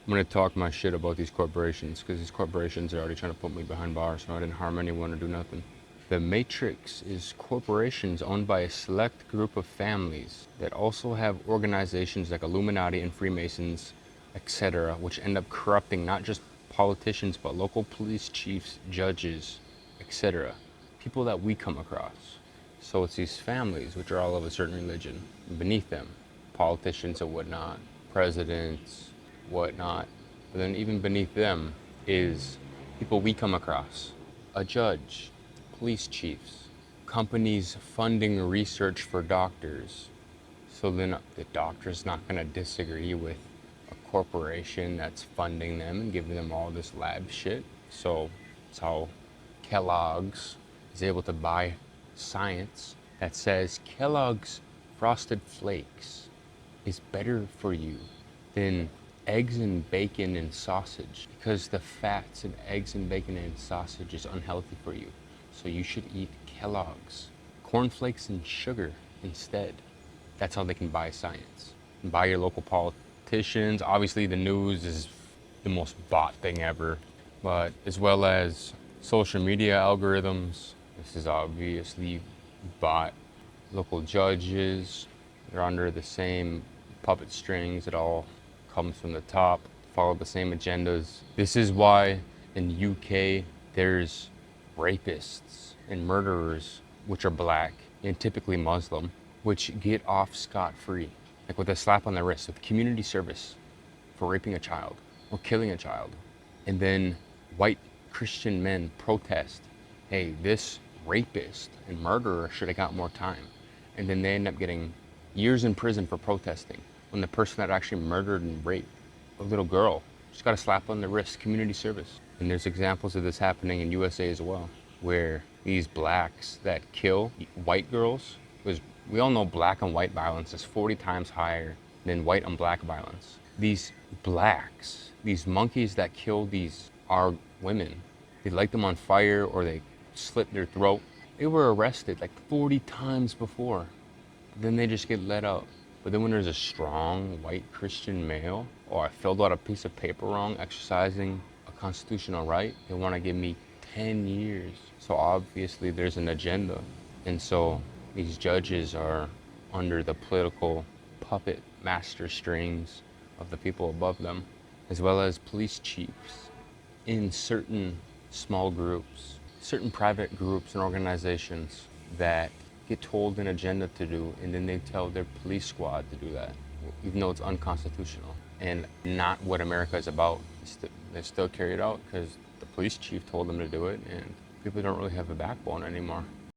I'm gonna talk my shit about these corporations because these corporations are already trying to put me behind bars, so I didn't harm anyone or do nothing. The Matrix is corporations owned by a select group of families that also have organizations like Illuminati and Freemasons, etc., which end up corrupting not just politicians but local police chiefs, judges, etc. People that we come across. So it's these families which are all of a certain religion. And beneath them, politicians and whatnot, presidents, whatnot. But then even beneath them is people we come across. A judge, police chiefs, companies funding research for doctors. So then the doctor's not going to disagree with a corporation that's funding them and giving them all this lab shit. So it's how Kellogg's is able to buy science that says Kellogg's Frosted Flakes is better for you than eggs and bacon and sausage because the fats in eggs and bacon and sausage is unhealthy for you. So you should eat Kellogg's cornflakes and sugar instead. That's how they can buy science and buy your local politicians. Obviously, the news is the most bought thing ever, but as well as social media algorithms. This is obviously bought. Local judges, they're under the same puppet strings. It all comes from the top, follow the same agendas. This is why in the UK there's rapists and murderers which are black and typically Muslim, which get off scot-free, like with a slap on the wrist, with community service for raping a child or killing a child. And then white Christian men protest, hey, this rapist and murderer should have got more time. And then they end up getting years in prison for protesting when the person that actually murdered and raped a little girl just got a slap on the wrist, community service. And there's examples of this happening in USA as well, where these blacks that kill white girls, because we all know black and white violence is 40 times higher than white and black violence. These blacks, these monkeys that kill these our women, they light them on fire or they slit their throat. They were arrested like 40 times before. Then they just get let out. But then when there's a strong white Christian male, or I filled out a piece of paper wrong exercising a constitutional right, they want to give me 10 years. So obviously there's an agenda. And so these judges are under the political puppet master strings of the people above them, as well as police chiefs in certain small groups, certain private groups and organizations that get told an agenda to do, and then they tell their police squad to do that, even though it's unconstitutional and not what America is about. They still carry it out because the police chief told them to do it, and people don't really have a backbone anymore.